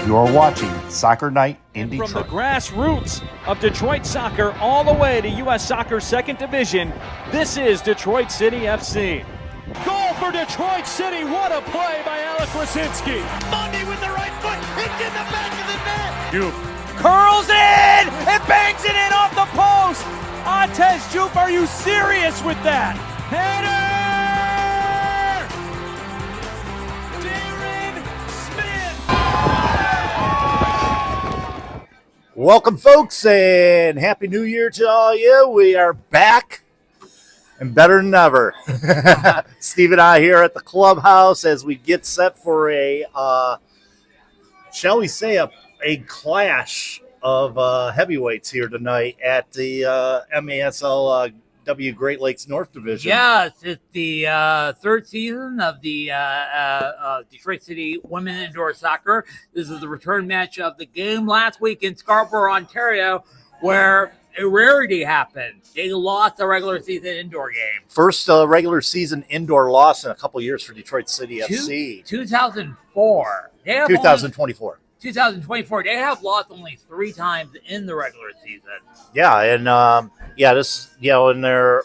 You're watching Soccer Night in Detroit. From the grassroots of Detroit soccer all the way to U.S. Soccer Second Division, this is Detroit City FC. Goal for Detroit City. What a play by Alec Wasinski. Monday with the right foot. It's in the back of the net. Jupe curls in and bangs it in off the post. Antez Jupe, are you serious with that? Header! Welcome, folks, and Happy New Year to all you. We are back and better than ever. Steve and I here at the clubhouse as we get set for a, shall we say, a clash of heavyweights here tonight at the MASL-W Great Lakes North Division. Yes, it's the third season of the Detroit City Women Indoor Soccer. This is the return match of the game last week in Scarborough, Ontario, where a rarity happened. They lost the regular season indoor game. First regular season indoor loss in a couple years for Detroit City FC. 2004. 2024. 2024. They have lost only 3 times in the regular season. Yeah, and and their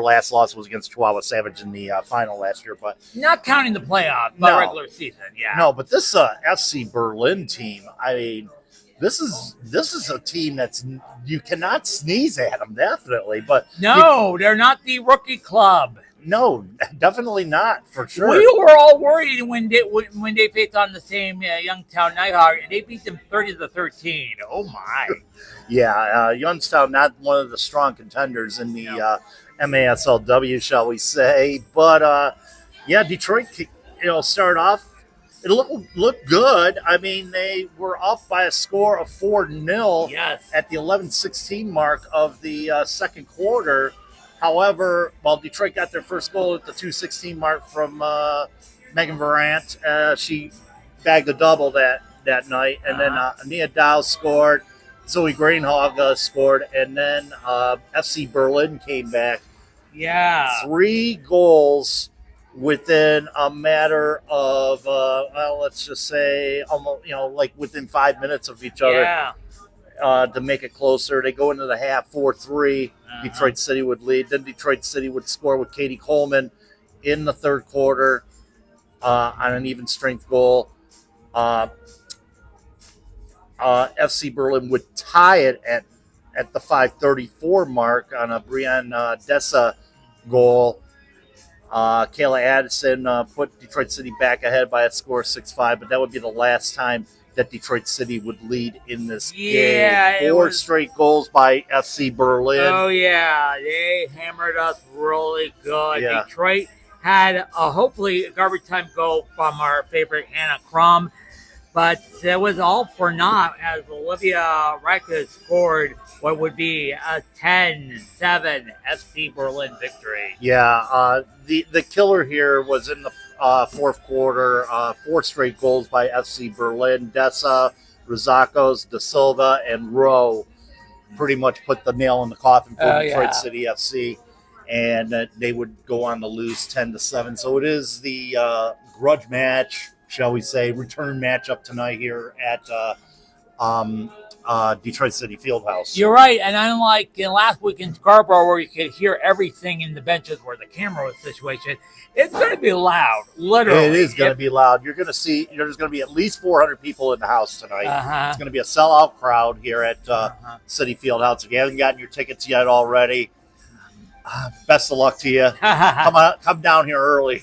last loss was against Chihuahua Savage in the final last year, but not counting the playoff, but regular season. Yeah. No, but this FC Berlin team, I mean, this is a team that's you cannot sneeze at them, definitely. But no, they're not the rookie club. No, definitely not, for sure. We were all worried when they faced on the same Youngstown Nighthawk, and they beat them 30-13. Oh my! Yeah, Youngstown not one of the strong contenders in the MASL-W, shall we say? But Detroit, started off. It looked good. I mean, they were up by a score of 4-0 at the 11:16 mark of the second quarter. However, Detroit got their first goal at the 2:16 mark from Megan Varant. She bagged a double that night. And then Ania Dow scored. Zoe Greenhog scored. And then FC Berlin came back. Yeah. 3 goals within a matter of, let's just say, almost, within 5 minutes of each other. Yeah. To make it closer. They go into the half 4-3. Detroit City would lead. Then Detroit City would score with Katie Coleman in the third quarter on an even strength goal. FC Berlin would tie it at the 5:34 mark on a Brianne Dessa goal. Kayla Addison put Detroit City back ahead by a score of 6-5, but that would be the last time that Detroit City would lead in this game. 4 straight goals by FC Berlin. Oh, yeah. They hammered us really good. Yeah. Detroit had hopefully a garbage time goal from our favorite Hannah Crum, but it was all for naught as Olivia Reicha scored what would be a 10-7 FC Berlin victory. Yeah, the killer here was in the fourth quarter. 4 straight goals by FC Berlin. Dessa, Rosacos, Da Silva, and Rowe pretty much put the nail in the coffin for Detroit City FC, and they would go on to lose 10-7. So it is the grudge match, shall we say, return matchup tonight here at Detroit City Fieldhouse. You're right, and unlike last week in Scarborough where you could hear everything in the benches where the camera was situated, it's going to be loud, literally. It is going to be loud. You're going to see there's going to be at least 400 people in the house tonight. It's going to be a sellout crowd here at City Fieldhouse. If you haven't gotten your tickets yet already, best of luck to you. Come down here early.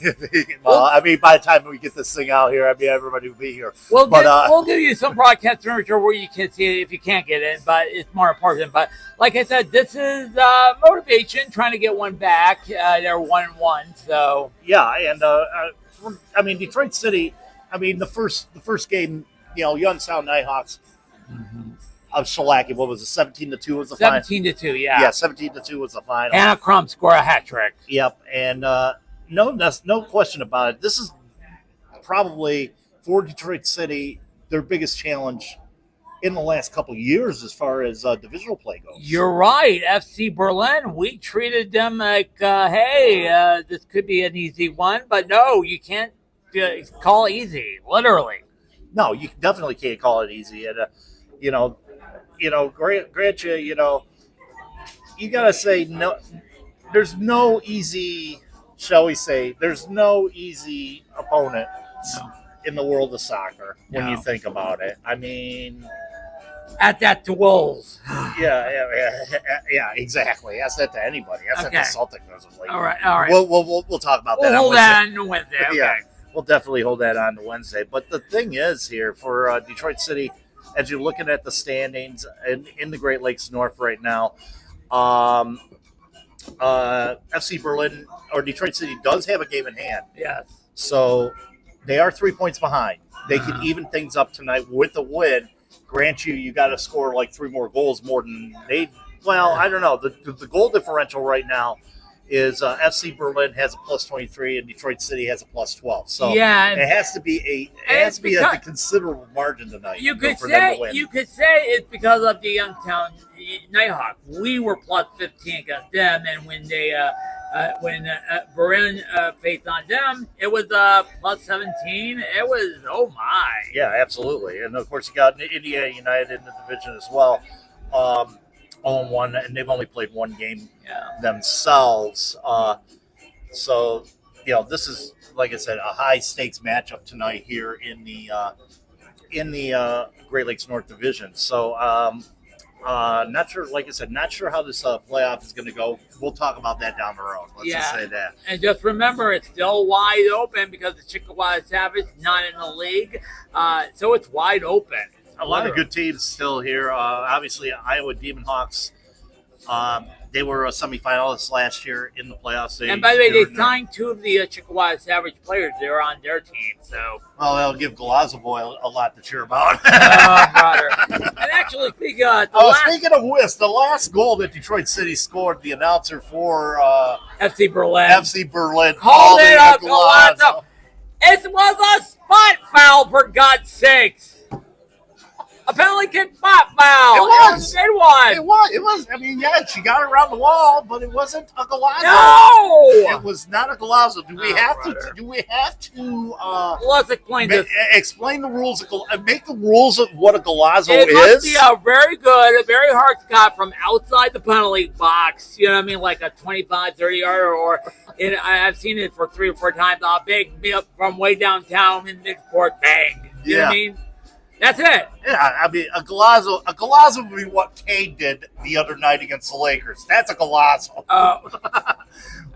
I mean, by the time we get this thing out here, I mean, everybody will be here. We'll give you some broadcast furniture where you can see it if you can't get it, but it's more important. But like I said, this is motivation, trying to get one back. They're 1-1, so yeah. And I mean, Detroit City. I mean, the first game, Youngstown Nighthawks. Of Shellacking, what was it? 17-2 was the final. 17-2, yeah. Yeah, 17-2 was the final. Hannah Crum scored a hat trick. Yep, and no question about it. This is probably for Detroit City their biggest challenge in the last couple of years as far as divisional play goes. You're right. FC Berlin, we treated them like, hey, this could be an easy one, but no, you can't call it easy, literally. No, you definitely can't call it easy. And you know, grant you, you gotta say no. There's no easy, shall we say? There's no easy opponent No. in the world of soccer when you No. think about it. I mean, At that to Wolves. yeah, exactly. Ask that to anybody. Ask that Okay. to Celtics as of late. All right. We'll talk about that. We'll hold on that on Wednesday. Okay. Yeah, we'll definitely hold that on to Wednesday. But the thing is here for Detroit City, as you're looking at the standings in the Great Lakes North right now, FC Berlin or Detroit City does have a game in hand. Yes. So they are 3 points behind. They can even things up tonight with a win. Grant you got to score like 3 more goals more than they. Well, I don't know. The goal differential right now is FC Berlin has a plus 23 and Detroit City has a plus 12. So Yeah, it has to be a considerable margin tonight. You could for them to say win. it's because of the Youngstown Nighthawks. We were plus 15 against them, and when Berlin faced on them, it was plus 17. It was Yeah, absolutely. And of course, you got Indiana United in the division as well. 0-1, and they've only played one game themselves. So, this is, like I said, a high stakes matchup tonight here in the Great Lakes North Division. So, not sure. Like I said, not sure how this playoff is going to go. We'll talk about that down the road. Let's just say that. And just remember, it's still wide open because the Chickasaw Savage not in the league, so it's wide open. A lot of good teams still here. Obviously, Iowa Demon Hawks. They were semifinalists last year in the playoffs. And by the way, they signed 2 of the Chickasaw Savage players. They're on their team. So, well, that'll give Galazzo Boy a lot to cheer about. brother. And actually, speaking of which, the last goal that Detroit City scored, the announcer for FC Berlin called it up, Galazzo. It was a spot foul, for God's sakes. A penalty kick spot foul. It was. It was. It was. I mean, yeah, she got it around the wall, but it wasn't a Galazzo. No. It was not a Galazzo. Do we have brother. to? Let's explain this. Explain the rules. Make the rules of what a Galazzo It is. must be a very hard shot from outside the penalty box. You know what I mean? Like a 25, 30-yarder, or I've seen it for 3 or 4 times. A big from way downtown in Newport, bang. You know what I mean? That's it. Yeah, I mean, a Galazzo would be what Kane did the other night against the Lakers. That's a Galazzo. Oh,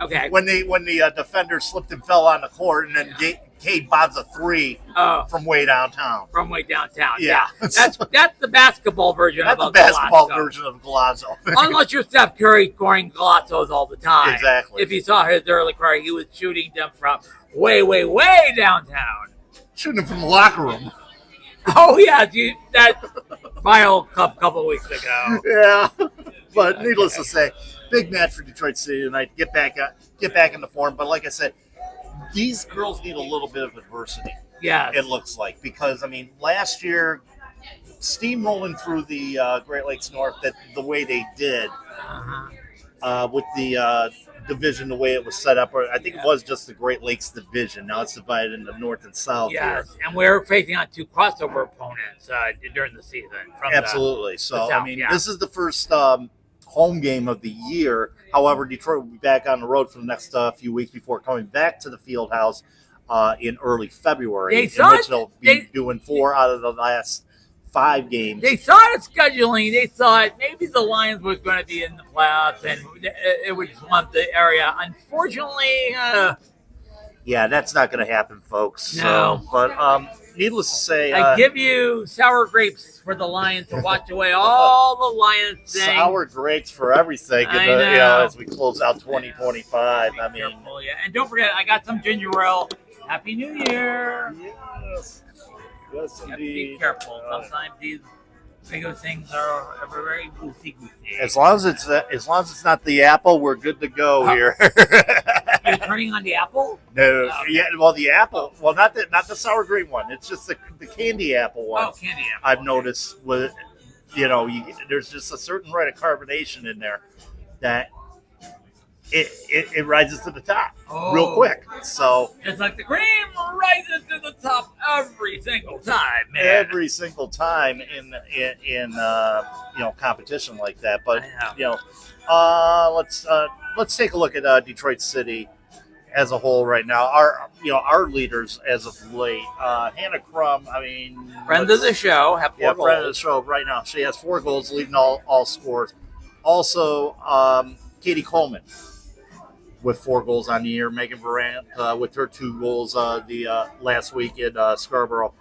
okay. When the defender slipped and fell on the court, and then Kane bombs a 3 from way downtown. Yeah. That's the basketball version of a Galazzo. That's the basketball version of Galazzo. Unless you're Steph Curry scoring Galazzos all the time. Exactly. If you saw his early career, he was shooting them from way, way, way downtown. Shooting them from the locker room. Oh, yeah, that Bio Cup a couple weeks ago. Yeah, but needless to say, big match for Detroit City tonight. Get back in the form. But like I said, these girls need a little bit of adversity. Yeah, it looks like, because I mean, last year, steamrolling through the Great Lakes North the way they did, with the division the way it was set up, or I think it was just the Great Lakes division. Now it's divided into North and South. Yes, here. And we're facing on 2 crossover opponents during the season. Absolutely. So South, I mean, this is the first home game of the year. However, Detroit will be back on the road for the next few weeks before coming back to the Field House in early February, in which they'll be doing 4 out of the last 5 games. They saw the scheduling. They thought maybe the Lions was going to be in the playoffs, and it would want the area. Unfortunately, yeah, that's not going to happen, folks. No. So, but needless to say, I give you sour grapes for the Lions to watch away all the Lions things. Sour grapes for everything. I know. As we close out 2025. I mean, careful, yeah. And don't forget, I got some ginger ale. Happy New Year. Yes. Yes, you have to be careful. Sometimes these bigger things are very goosey. As long as it's not the apple, we're good to go here. You're turning on the apple? No, yeah. Well, the apple. Well, not the sour grape one. It's just the candy apple one. Oh, candy apple. I've noticed with, there's just a certain rate of carbonation in there that it rises to the top real quick. So it's like the cream rises to the top every single time, man. Every single time in competition like that. But let's take a look at Detroit City as a whole right now. Our leaders as of late. Hannah Crum, friend of the show, friend of the show right now. She has 4 goals, leading all scores. Also, Katie Coleman with 4 goals on the year. Megan Durant with her 2 goals the last week in Scarborough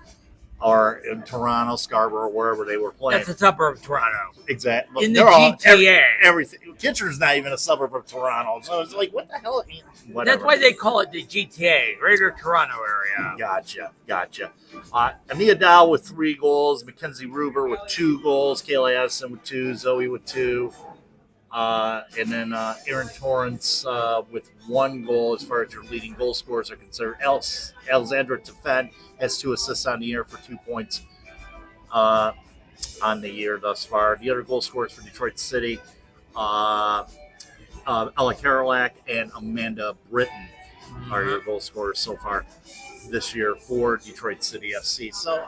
or in Toronto, Scarborough, wherever they were playing. That's a suburb of Toronto. Exactly. In the GTA. Everything. Kitchener's not even a suburb of Toronto. So it's like, what the hell? Whatever. That's why they call it the GTA, Greater Toronto Area. Gotcha. Ania Dow with 3 goals. Mackenzie Ruber with 2 goals. Kayla Addison with 2. Zoe with 2. And then Aaron Torrance with 1 goal as far as your leading goal scorers are concerned. Alexandra Tefen has 2 assists on the year for 2 points on the year thus far. The other goal scorers for Detroit City, Ella Karolak and Amanda Britton are your goal scorers so far this year for Detroit City FC. So,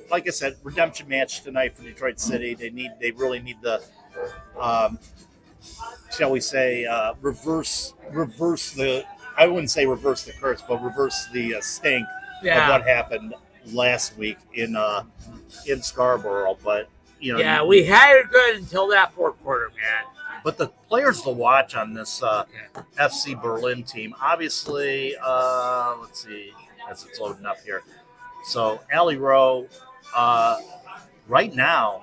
like I said, redemption match tonight for Detroit City. They really need the shall we say, reverse the, I wouldn't say reverse the curse, but reverse the stink of what happened last week in Scarborough. But, we had it good until that 4th quarter, man. But the players to watch on this FC Berlin team, obviously, let's see, as it's loading up here. So, Allie Rowe, right now,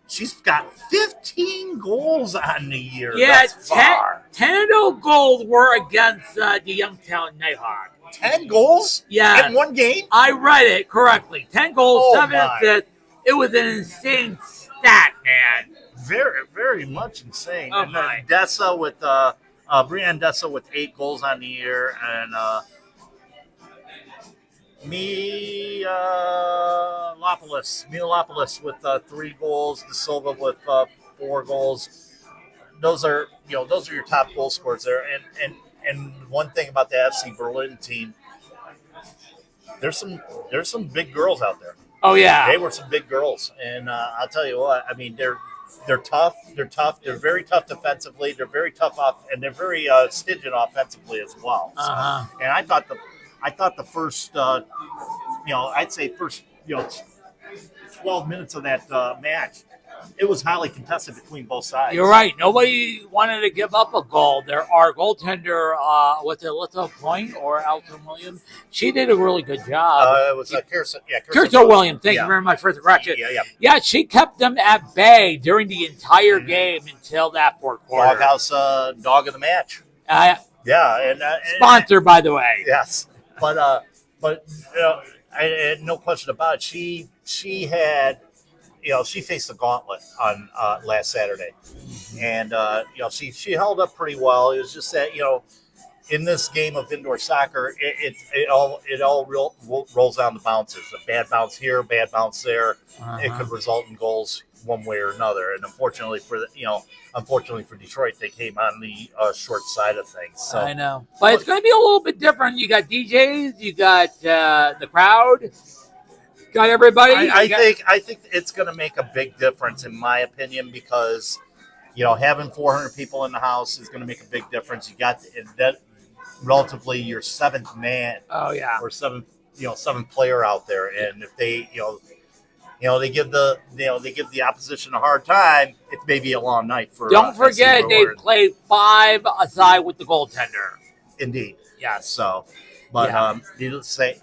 she's got 15 goals on the year. Yeah, thus far. 10 of those goals were against the Youngstown Nighthawk. 10 goals? Yeah. In one game? I read it correctly. 10 goals, 7 my. assists. It was an insane stat, man. Very, very much insane. Oh, and then Dessa with Brianne Dessa with 8 goals on the year, and Milopoulos with 3 goals, De Silva with 4 goals. Those are your top goal scorers there. And one thing about the FC Berlin team, there's some big girls out there. Oh yeah, they were some big girls, and I'll tell you what. They're tough. They're tough. They're very tough defensively. They're very tough off, and they're very stingent offensively as well. So, and I thought the first, I'd say first, 12 minutes of that match, it was highly contested between both sides. You're right. Nobody wanted to give up a goal. Our goaltender, was it Alyssa Point or Alton Williams? She did a really good job. It was Kirsten. Yeah, Kirsten Williams. Thank you very much for the correction. Yeah, she kept them at bay during the entire game until that 4th quarter. Doghouse dog of the match. And sponsor, by the way. Yes, but no question about it. She had. She faced the gauntlet on last Saturday, and she held up pretty well. It was just that in this game of indoor soccer, it all rolls down the bounces. A bad bounce here, bad bounce there, it could result in goals one way or another. And unfortunately for Detroit, they came on the short side of things. So I know, but it's going to be a little bit different. You got DJs, you got the crowd. Got everybody. I think it's going to make a big difference, in my opinion, because having 400 people in the house is going to make a big difference. You got that relatively your 7th man. Oh yeah, or 7th player out there, and if they they give the opposition a hard time, it may be a long night for. Don't forget they played 5 aside with the goaltender. Indeed. Yeah. So, but needless to say.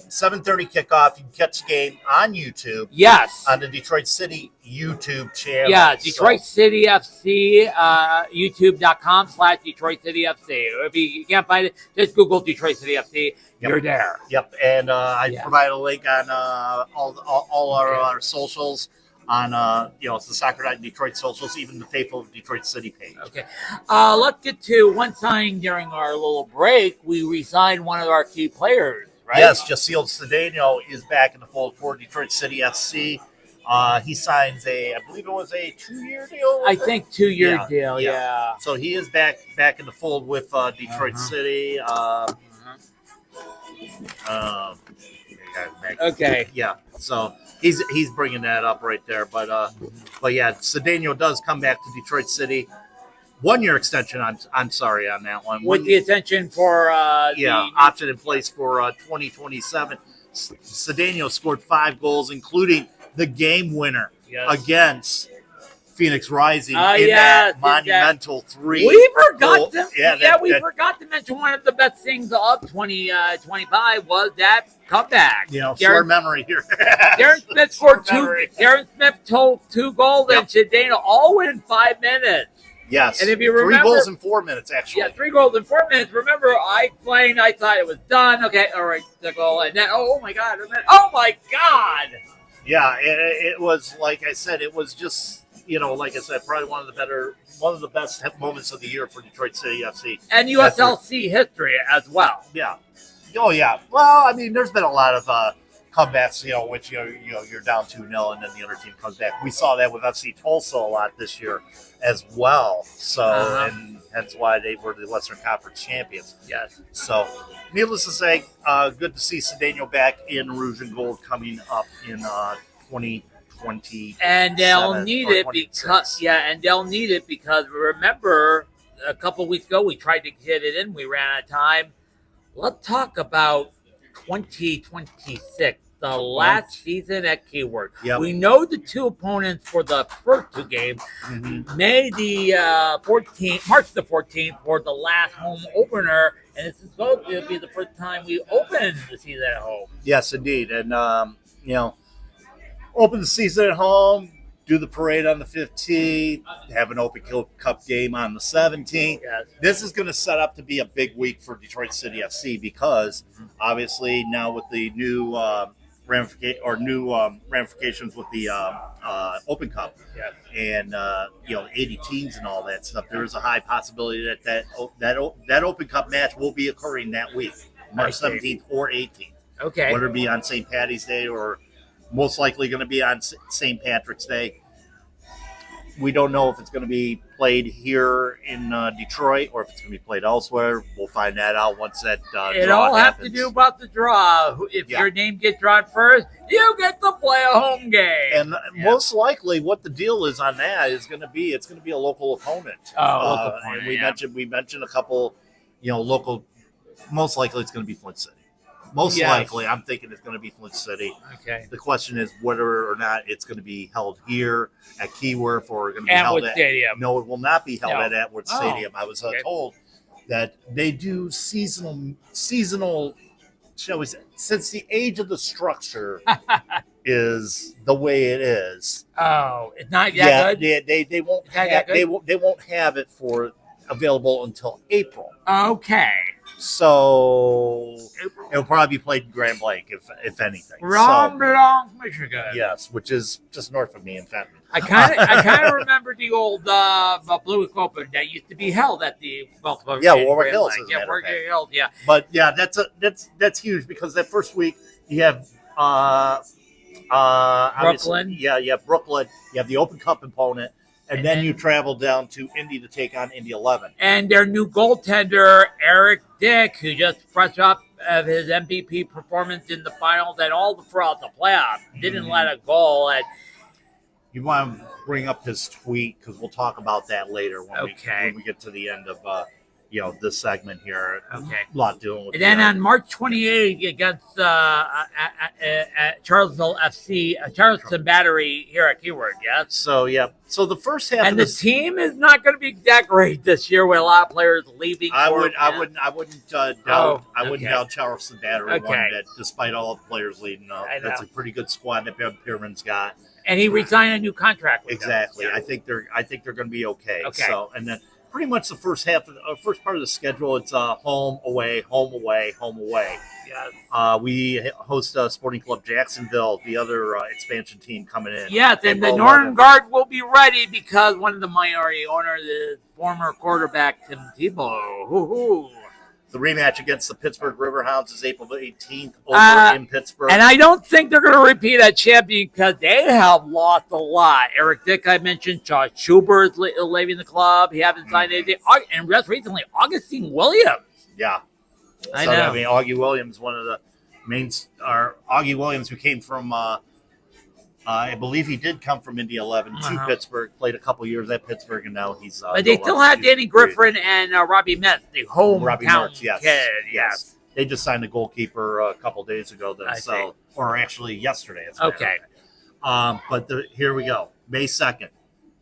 7:30 kickoff. You can catch the game on YouTube. Yes. On the Detroit City YouTube channel. Yeah, Detroit City FC, youtube.com/Detroit City FC. If you can't find it, just Google Detroit City FC. You're there. Yep. And I provide a link on all our socials. On it's the Soccer Night Detroit socials, even the Faithful Detroit City page. Okay, let's get to one signing during our little break. We re-signed one of our key players. Right? Yes, Jaceel Cedeno is back in the fold for Detroit City FC. He signs I believe it was a 2-year deal. I think 2-year Yeah, deal. yeah. Yeah. So he is back in the fold with Detroit City. Okay. Yeah. So he's bringing that up right there. But yeah, Cedeno does come back to Detroit City. 1-year extension. I'm sorry on that one. With the attention for option in place for 2027. Cedeno scored 5 goals, including the game winner against Phoenix Rising in that monumental 3. We forgot goal. to we forgot to mention one of the best things of 2025 was that comeback. Short memory here. Darren Smith scored 2. Darren Smith told 2 goals and Cedeno all within 5 minutes. Yes. And if you remember, 3 goals in 4 minutes, actually. Yeah, 3 goals in 4 minutes. Remember, I thought it was done. Okay, all right, the goal. And then, oh my God. Yeah, it was, like I said, it was just, like I said, probably one of the best moments of the year for Detroit City FC. And USL-C history as well. Yeah. Oh, yeah. Well, I mean, there's been a lot of comebacks, which, you're down 2-0 and then the other team comes back. We saw that with FC Tulsa a lot this year as well. So, and hence why they were the Western Conference champions. Yes. So, needless to say, good to see Cedeno back in Rouge and Gold coming up in 2020. And they'll need it because remember a couple weeks ago we tried to get it in, we ran out of time. Let's talk about 2026, the last season at Keyword. Yep. We know the 2 opponents for the first 2 games. March the 14th for the last home opener, and this is going to be the first time we open the season at home. Yes, indeed. And, open the season at home, do the parade on the 15th, have an Open Cup game on the 17th. Yes. This is going to set up to be a big week for Detroit City FC because obviously now with the new ramifications with the Open Cup and 80 teams and all that stuff, there is a high possibility that Open Cup match will be occurring that week, March 17th or 18th. Okay. Whether it be on St. Patty's Day or most likely going to be on St. Patrick's Day. We don't know if it's going to be played here in Detroit or if it's going to be played elsewhere. We'll find that out once that it all have to do about the draw. If your name gets drawn first, you get to play a home game. And most likely, what the deal is on that is going to be it's going to be a local opponent. Local opponent. And we mentioned a couple, local. Most likely, it's going to be Flint City. Most likely, I'm thinking it's going to be Flint City. Okay. The question is whether or not it's going to be held here at Keyworth or going to be held at Stadium. No, it will not be held at Atwood Stadium. I was told that they do seasonal. Shall we say? Since the age of the structure is the way it is. Oh, it's not that good. They won't have they won't have it available until April. Okay. So it'll probably be played in Grand Blanc, if anything. Grand Blanc, Michigan. Yes, which is just north of me in Fenton. I kind of remember the old Blue Week Open that used to be held at the Baltimore. Warwick Hills. Warwick Hills. Yeah. But that's huge because that first week you have Brooklyn. You have Brooklyn. You have the Open Cup opponent. And then you travel down to Indy to take on Indy 11. And their new goaltender, Eric Dick, who just fresh up of his MVP performance in the finals and all throughout the playoffs, didn't let a goal. And you want to bring up his tweet because we'll talk about that later when we get to the end of this segment here. Okay. A lot doing with. And then on March 28th against at Charlottesville FC, Charleston Battery here at Keyword. Yes. So the first half and of the team is not going to be that great this year with a lot of players leaving. I wouldn't doubt Charleston Battery one bit, despite all the players leaving. That's a pretty good squad that Ben Pierman's got. And he resigned a new contract with exactly. them. I think they're going to be okay. Okay. So and then pretty much the first part of the schedule, it's home away, home away, home away. Yes. We host Sporting Club Jacksonville, the other expansion team coming in. Yes, and the Northern Guard will be ready because one of the minority owners is former quarterback Tim Tebow. The rematch against the Pittsburgh Riverhounds is April 18th over in Pittsburgh. And I don't think they're going to repeat that champion because they have lost a lot. Eric Dick, I mentioned. Josh Schubert is leaving the club. He hasn't signed anything. And just recently, Augustine Williams. Yeah. I know. I mean, Augie Williams, one of the main – Augie Williams, who came from I believe he did come from Indy 11 to Pittsburgh, played a couple years at Pittsburgh, and now he's but they still have Danny Griffin and Robbie Metz, the hometown kid. Yes. They just signed a goalkeeper a couple days ago themselves, or actually yesterday. Okay. But here we go. May 2nd.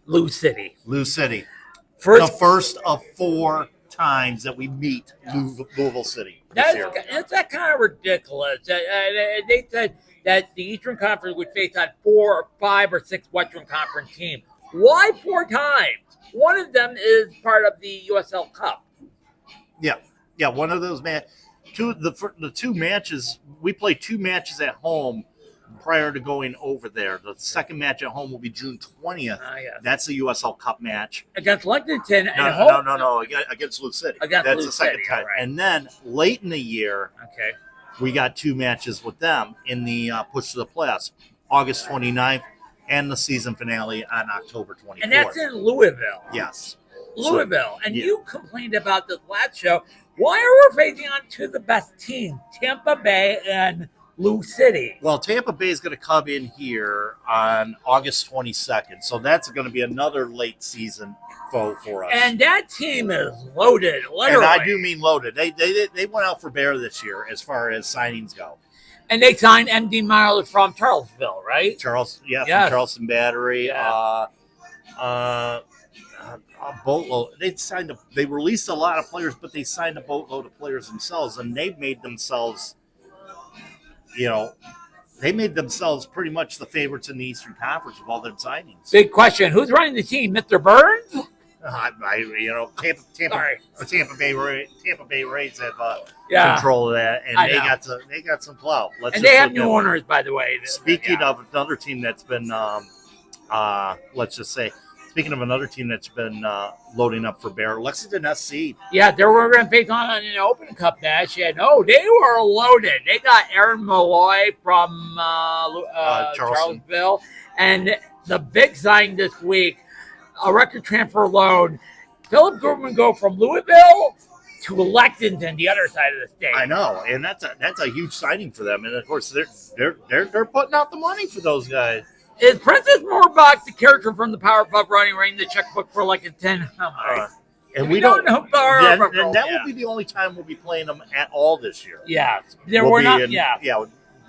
Lou City. The first of 4 times that we meet Louisville City this year. That's kind of ridiculous. They said that the Eastern Conference would face on 4 or 5 or 6 Western Conference teams. Why 4 times? One of them is part of the USL Cup. Yeah. One of those the 2 matches. We play 2 matches at home prior to going over there. The second match at home will be June 20th. That's the USL Cup match against Lexington. No, against Lou City. That's the second time. Right. And then late in the year, we got 2 matches with them in the push to the playoffs, August 29th, and the season finale on October 24th. And that's in Louisville. Yes. Louisville. You complained about this last show. Why are we facing on to the best team, Tampa Bay and Lou City? Well, Tampa Bay is going to come in here on August 22nd, so that's going to be another late season foe for us. And that team is loaded, literally. And I do mean loaded. They went out for bear this year as far as signings go. And they signed M.D. Miley from Charlottesville, right? From Charleston Battery. Yeah. A boatload. They released a lot of players, but they signed a boatload of players themselves, and they've made themselves. They made themselves pretty much the favorites in the Eastern Conference with all their signings. Big question: who's running the team, Mr. Burns? Tampa Bay Rays have control of that, and they got some clout. They have new owners, by the way. Speaking of another team that's been, speaking of another team that's been loading up for bear, Lexington SC. Yeah, they were going to face on an Open Cup match. Yeah, no, they were loaded. They got Aaron Malloy from Charlottesville. And the big sign this week, a record transfer loan, Philip Goodman go from Louisville to Lexington, the other side of the state. I know, and that's a huge signing for them. And of course, they're putting out the money for those guys. Is Princess Moorbach the character from the Powerpuff Running Ring, the checkbook for like a 10? And we don't know. And that will be the only time we'll be playing them at all this year. Yeah,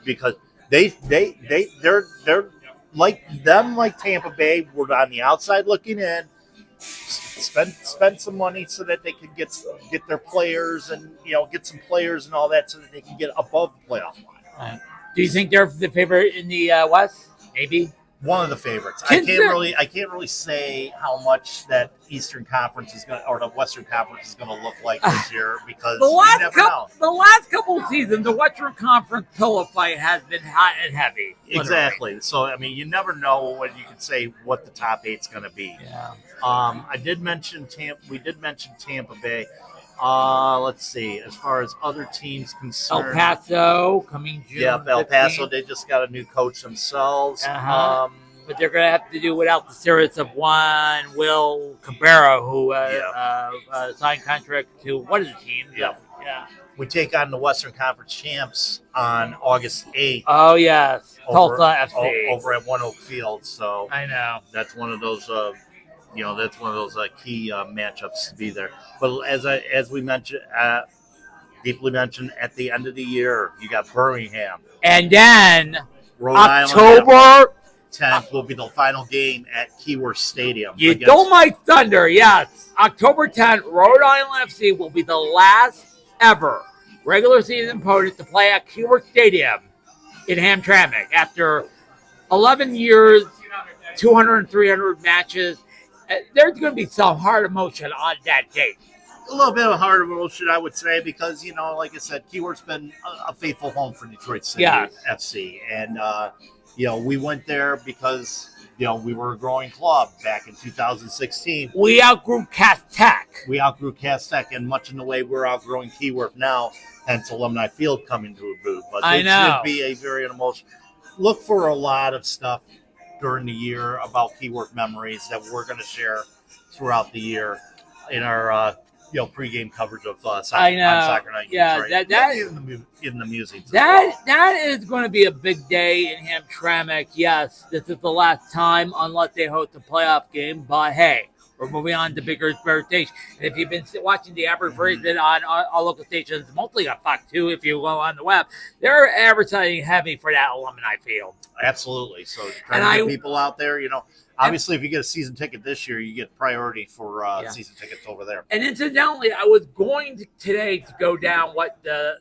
because they're like Tampa Bay. We're on the outside looking in. Spend some money so that they can get their players and get some players and all that so that they can get above the playoff line. Do you think they're the favorite in the West? Maybe one of the favorites. I can't really say how much that Eastern Conference is going to, or the Western Conference is going to look like this year because the last couple of seasons, the Western Conference pillow fight has been hot and heavy. Literally. Exactly. So I mean, you never know when you can say what the top 8's going to be. Yeah. I did mention Tampa. We did mention Tampa Bay. Let's see. As far as other teams concerned, El Paso coming June. Yeah, El Paso. They just got a new coach themselves. But they're going to have to do without the service of Juan Will Cabrera, who signed contract to what is the team? Yeah. We take on the Western Conference champs on August 8th. Oh yes, Tulsa FC over at One Oak Field. So I know that's one of those. That's one of those key matchups to be there. But as we mentioned, deeply mentioned, at the end of the year, you got Birmingham. And then October 10th will be the final game at Keyworth Stadium. You don't like thunder, yes. October 10th, Rhode Island FC will be the last ever regular season opponent to play at Keyworth Stadium in Hamtramck. After 11 years, 200 and 300 matches, there's going to be some hard emotion on that date. A little bit of hard emotion, I would say, because, like I said, Keyworth's been a faithful home for Detroit City FC. And, we went there because we were a growing club back in 2016. We outgrew Cass Tech. We outgrew Cass Tech, and much in the way we're outgrowing Keyworth now, hence Alumni Field coming to a boot. But I it's know. going to be a very emotional. Look for a lot of stuff during the year about Keyworth memories that we're going to share throughout the year in our pregame coverage of Soccer Night. Yeah, Detroit. that in the musings. That is going to be a big day in Hamtramck. Yes, this is the last time unless they host a playoff game. But hey, we're moving on to bigger stage. And if you've been watching the advertisement on our local stations, mostly on Fox 2, if you go on the web, they're advertising heavy for that Alumni Field. Absolutely. So trying to get people out there, obviously, if you get a season ticket this year, you get priority for season tickets over there. And incidentally, I was going today to go down what the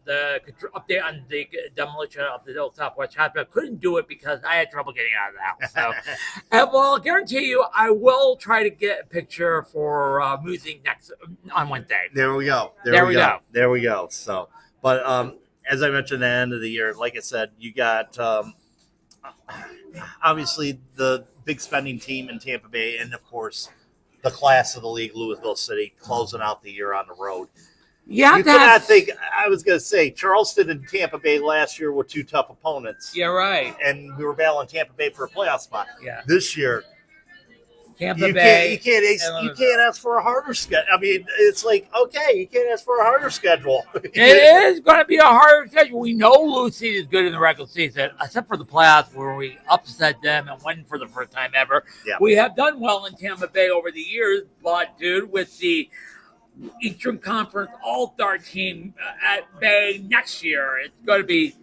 update on the demolition of the old Southwest Hospital. I couldn't do it because I had trouble getting out of the house. So, well, I'll guarantee you, I will try to get a picture for moving next on Wednesday. There we go. There we go. So, but as I mentioned, at the end of the year, like I said, you got obviously the big spending team in Tampa Bay, and of course, the class of the league, Louisville City, closing out the year on the road. Yeah, you cannot think. I was going to say Charleston and Tampa Bay last year were two tough opponents. Yeah, right. And we were battling Tampa Bay for a playoff spot. Yeah. This year, Tampa Bay. You can't ask for a harder schedule. I mean, it's like, okay, you can't ask for a harder schedule. It is going to be a harder schedule. We know Lucy is good in the regular season, except for the playoffs where we upset them and won for the first time ever. Yeah. We have done well in Tampa Bay over the years, but, dude, with the Eastern Conference All-Star team at Bay next year, it's going to be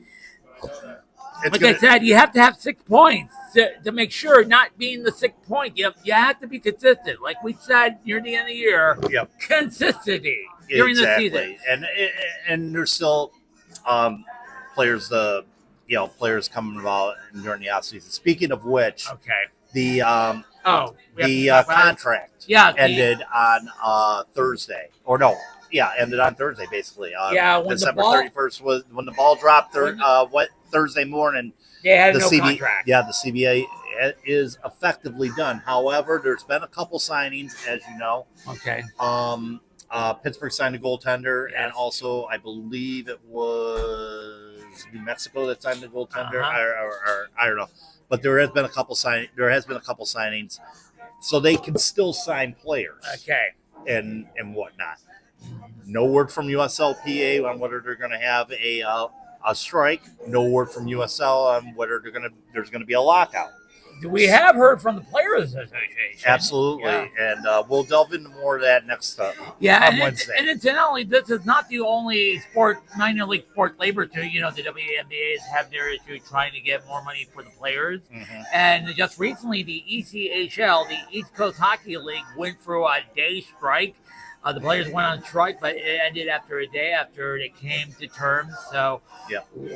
I said, you have to have 6 points to make sure, not being the 6 point. You have to be consistent. Like we said near the end of the year, consistency during the season. And there's still players coming about during the offseason. Speaking of which, the contract ended on Thursday. Or no, ended on Thursday, basically. December 31st was when the ball dropped Thursday morning. They had no contract. Yeah, the CBA is effectively done. However, there's been a couple signings, as you know. Okay. Pittsburgh signed a goaltender, and also I believe it was New Mexico that signed a goaltender. Or I don't know, but there has been a couple signings, so they can still sign players. Okay. And whatnot. No word from USL-PA on whether they're going to have a strike. No word from USL on whether there's going to be a lockout. We have heard from the Players Association. Absolutely, and we'll delve into more of that next on Wednesday. And incidentally, this is not the only minor league sport labor issue. The WNBAs have their issue trying to get more money for the players. Mm-hmm. And just recently, the ECHL, the East Coast Hockey League, went through a day strike. The players went on strike, but it ended after a day after they came to terms. So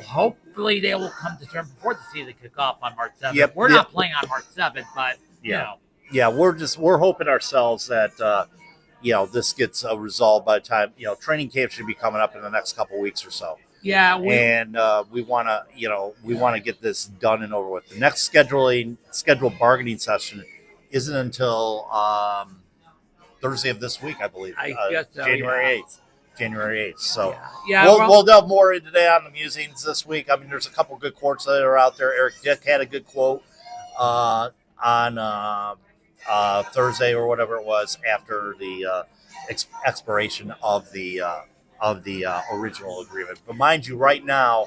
hopefully they will come to terms before the season kick off on March 7th. We're not playing on March 7th, but you know. Yeah, we're hoping ourselves that this gets resolved by the time training camp should be coming up in the next couple weeks or so. Yeah, we want to get this done and over with. The next scheduled bargaining session isn't until Thursday of this week, I believe. I guess so, January 8th. January 8th. So we'll delve more into that on the musings this week. I mean, there's a couple good quotes that are out there. Eric Dick had a good quote on Thursday or whatever it was after the expiration of the original agreement. But mind you, right now,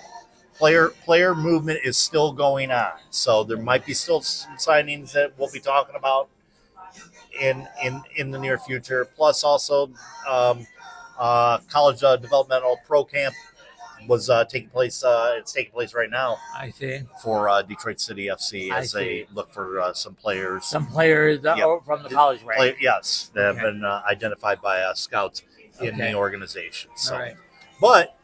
player movement is still going on. So there might be still some signings that we'll be talking about in the near future. Plus, also, college developmental pro camp was taking place. It's taking place right now. I see. For Detroit City FC as they look for some players. Some players from the college rank. Yes, that have been identified by scouts in the organization. So, all right. But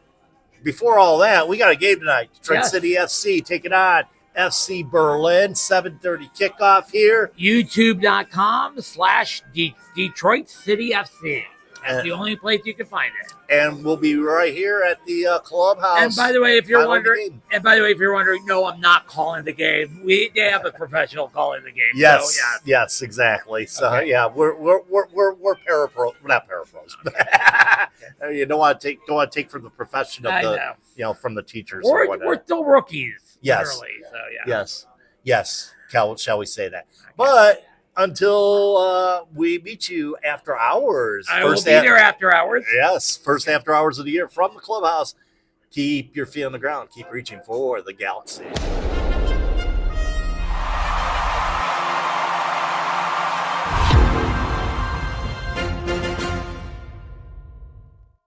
before all that, we got a game tonight. Detroit City FC taking on FC Berlin, 7:30 kickoff here. YouTube.com/Detroit City FC. That's the only place you can find it. And we'll be right here at the clubhouse. And by the way, if you're wondering, no, I'm not calling the game. They have a professional calling the game. yes, So, yeah. yes, exactly. So Okay. yeah, we're parapros, not parapros. You don't want to take from the profession of from the teachers or whatever. We're still rookies. Yes. Literally, so yeah. Yes. Shall we say that? Okay. But until we meet you after hours. I will be there after hours. Yes, first after hours of the year from the clubhouse. Keep your feet on the ground. Keep reaching for the galaxy.